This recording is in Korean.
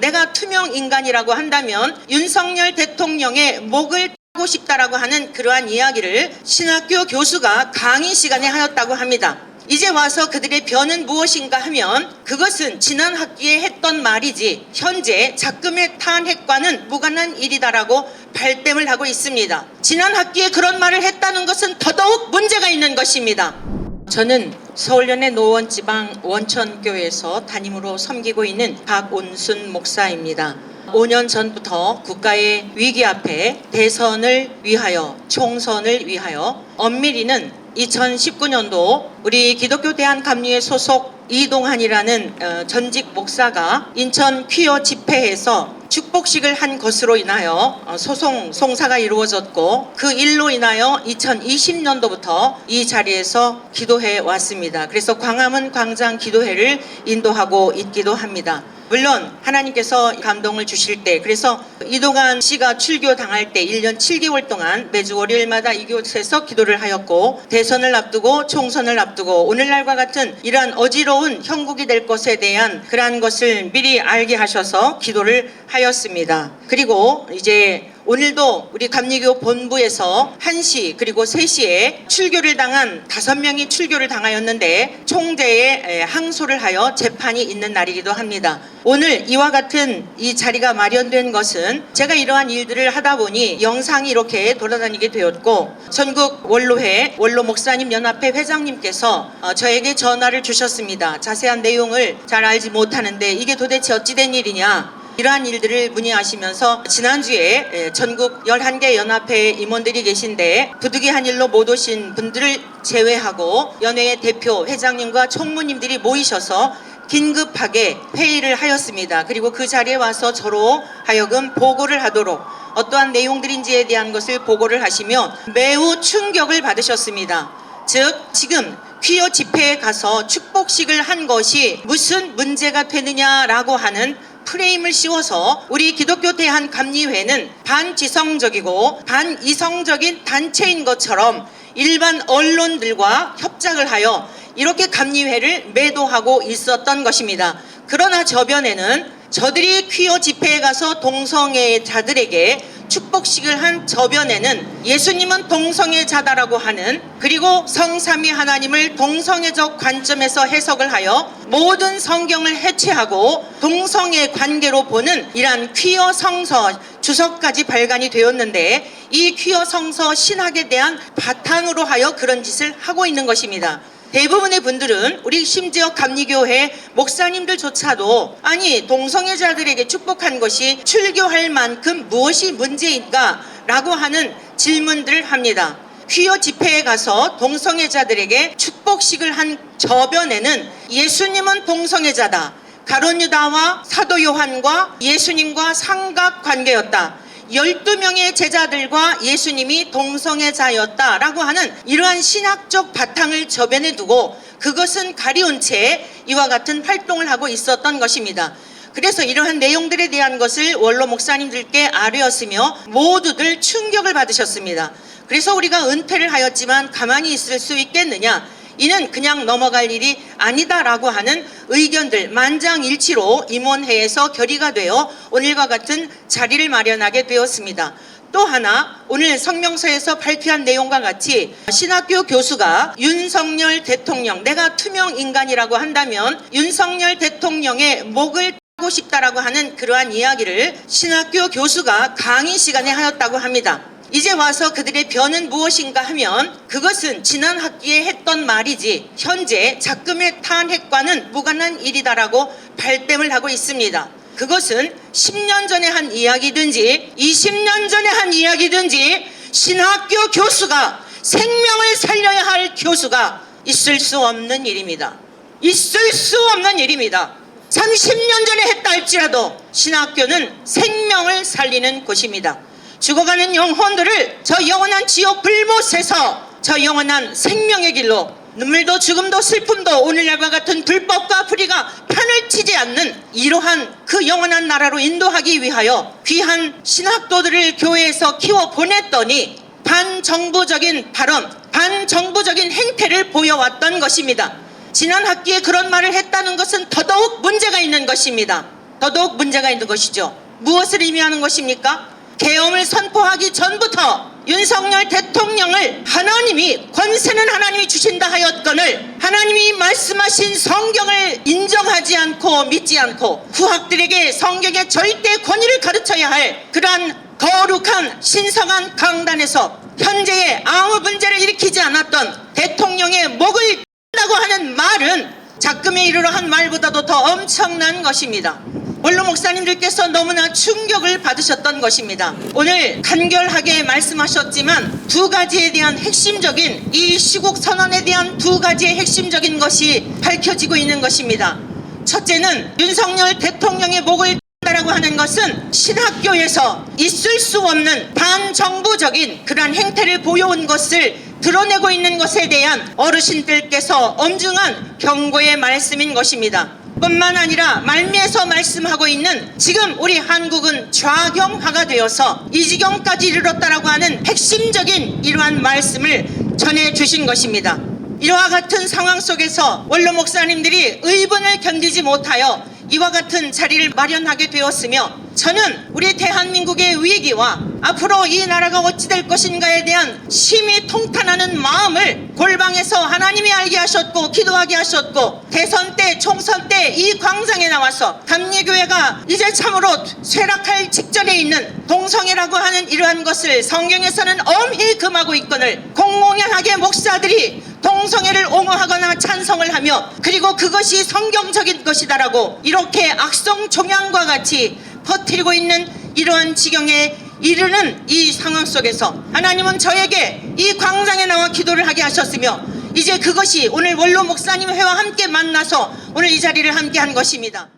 내가 투명 인간이라고 한다면 윤석열 대통령의 목을 따고 싶다라고 하는 그러한 이야기를 신학교 교수가 강의 시간에 하였다고 합니다. 이제 와서 그들의 변은 무엇인가 하면 그것은 지난 학기에 했던 말이지 현재 작금의 탄핵과는 무관한 일이다라고 발뺌을 하고 있습니다. 지난 학기에 그런 말을 했다는 것은 더더욱 문제가 있는 것입니다. 저는 서울연의 노원지방 원천교회에서 담임으로 섬기고 있는 박온순 목사입니다. 5년 전부터 국가의 위기 앞에 대선을 위하여 총선을 위하여 엄밀히는 2019년도 우리 기독교 대한감리회 소속 이동환이라는 전직 목사가 인천 퀴어 집회에서 축복식을 한 것으로 인하여 송사가 이루어졌고 그 일로 인하여 2020년도부터 이 자리에서 기도해 왔습니다. 그래서 광화문 광장 기도회를 인도하고 있기도 합니다. 물론 하나님께서 감동을 주실 때 그래서 이동환 씨가 출교 당할 때 1년 7개월 동안 매주 월요일마다 이곳에서 기도를 하였고 대선을 앞두고 총선을 앞두고 오늘날과 같은 이러한 어지러운 형국이 될 것에 대한 그러한 것을 미리 알게 하셔서 기도를 하였습니다. 그리고 이제 오늘도 우리 감리교 본부에서 1시 그리고 3시에 출교를 당한 5명이 출교를 당하였는데 총재에 항소를 하여 재판이 있는 날이기도 합니다. 오늘 이와 같은 이 자리가 마련된 것은 제가 이러한 일들을 하다 보니 영상이 이렇게 돌아다니게 되었고 전국 원로회 원로 목사님 연합회 회장님께서 저에게 전화를 주셨습니다. 자세한 내용을 잘 알지 못하는데 이게 도대체 어찌된 일이냐, 이러한 일들을 문의하시면서 지난주에 전국 11개 연합회 임원들이 계신데 부득이한 일로 못 오신 분들을 제외하고 연회의 대표 회장님과 총무님들이 모이셔서 긴급하게 회의를 하였습니다. 그리고 그 자리에 와서 저로 하여금 보고를 하도록 어떠한 내용들인지에 대한 것을 보고를 하시며 매우 충격을 받으셨습니다. 즉 지금 퀴어 집회에 가서 축복식을 한 것이 무슨 문제가 되느냐라고 하는 프레임을 씌워서 우리 기독교 대한감리회는 반지성적이고 반이성적인 단체인 것처럼 일반 언론들과 협작을 하여 이렇게 감리회를 매도하고 있었던 것입니다. 그러나 저변에는 저들이 퀴어 집회에 가서 동성애자들에게 축복식을 한 저변에는 예수님은 동성애자다라고 하는 그리고 성삼위 하나님을 동성애적 관점에서 해석을 하여 모든 성경을 해체하고 동성애 관계로 보는 이러한 퀴어 성서 주석까지 발간이 되었는데 이 퀴어 성서 신학에 대한 바탕으로 하여 그런 짓을 하고 있는 것입니다. 대부분의 분들은 우리 심지어 감리교회 목사님들조차도 아니 동성애자들에게 축복한 것이 출교할 만큼 무엇이 문제인가 라고 하는 질문들을 합니다. 퀴어 집회에 가서 동성애자들에게 축복식을 한 저변에는 예수님은 동성애자다, 가룟 유다와 사도 요한과 예수님과 삼각관계였다, 12명의 제자들과 예수님이 동성애자였다라고 하는 이러한 신학적 바탕을 저변에 두고 그것은 가리운 채 이와 같은 활동을 하고 있었던 것입니다. 그래서 이러한 내용들에 대한 것을 원로 목사님들께 아뢰었으며 모두들 충격을 받으셨습니다. 그래서 우리가 은퇴를 하였지만 가만히 있을 수 있겠느냐, 이는 그냥 넘어갈 일이 아니다라고 하는 의견들 만장일치로 임원회에서 결의가 되어 오늘과 같은 자리를 마련하게 되었습니다. 또 하나 오늘 성명서에서 발표한 내용과 같이 신학교 교수가 윤석열 대통령, 내가 투명 인간이라고 한다면 윤석열 대통령의 목을 따고 싶다라고 하는 그러한 이야기를 신학교 교수가 강의 시간에 하였다고 합니다. 이제 와서 그들의 변은 무엇인가 하면 그것은 지난 학기에 했던 말이지 현재 작금의 탄핵과는 무관한 일이다라고 발뺌을 하고 있습니다. 그것은 10년 전에 한 이야기든지 20년 전에 한 이야기든지 신학교 교수가 생명을 살려야 할 교수가 있을 수 없는 일입니다. 있을 수 없는 일입니다. 30년 전에 했다 할지라도 신학교는 생명을 살리는 곳입니다. 죽어가는 영혼들을 저 영원한 지옥 불못에서 저 영원한 생명의 길로 눈물도 죽음도 슬픔도 오늘날과 같은 불법과 불의가 판을 치지 않는 이러한 그 영원한 나라로 인도하기 위하여 귀한 신학도들을 교회에서 키워 보냈더니 반정부적인 발언, 반정부적인 행태를 보여왔던 것입니다. 지난 학기에 그런 말을 했다는 것은 더더욱 문제가 있는 것입니다. 더더욱 문제가 있는 것이죠. 무엇을 의미하는 것입니까? 계엄을 선포하기 전부터 윤석열 대통령을 하나님이, 권세는 하나님이 주신다 하였거늘 하나님이 말씀하신 성경을 인정하지 않고 믿지 않고 후학들에게 성경의 절대 권위를 가르쳐야 할 그러한 거룩한 신성한 강단에서 현재의 아무 문제를 일으키지 않았던 대통령의 목을 딴다고 하는 말은 작금에 이르러 한 말보다도 더 엄청난 것입니다. 원로 목사님들께서 너무나 충격을 받으셨던 것입니다. 오늘 간결하게 말씀하셨지만 두 가지에 대한 핵심적인, 이 시국 선언에 대한 두 가지의 핵심적인 것이 밝혀지고 있는 것입니다. 첫째는 윤석열 대통령의 목을 라고 하는 것은 신학교에서 있을 수 없는 반정부적인 그러한 행태를 보여온 것을 드러내고 있는 것에 대한 어르신들께서 엄중한 경고의 말씀인 것입니다. 뿐만 아니라 말미에서 말씀하고 있는 지금 우리 한국은 좌경화가 되어서 이 지경까지 이르렀다라고 하는 핵심적인 이러한 말씀을 전해주신 것입니다. 이와 같은 상황 속에서 원로 목사님들이 의분을 견디지 못하여 이와 같은 자리를 마련하게 되었으며, 저는 우리 대한민국의 위기와 앞으로 이 나라가 어찌 될 것인가에 대한 심히 통탄하는 마음을 골방에서 하나님이 알게 하셨고 기도하게 하셨고, 대선 때 총선 때 이 광장에 나와서 감리교회가 이제 참으로 쇠락할 직전에 있는 동성애라고 하는 이러한 것을 성경에서는 엄히 금하고 있거늘 공공연하게 목사들이 동성애를 옹호하거나 찬성을 하며 그리고 그것이 성경적인 것이다라고 이렇게 악성 종양과 같이 퍼뜨리고 있는 이러한 지경에 이르는 이 상황 속에서 하나님은 저에게 이 광장에 나와 기도를 하게 하셨으며, 이제 그것이 오늘 원로 목사님 회와 함께 만나서 오늘 이 자리를 함께 한 것입니다.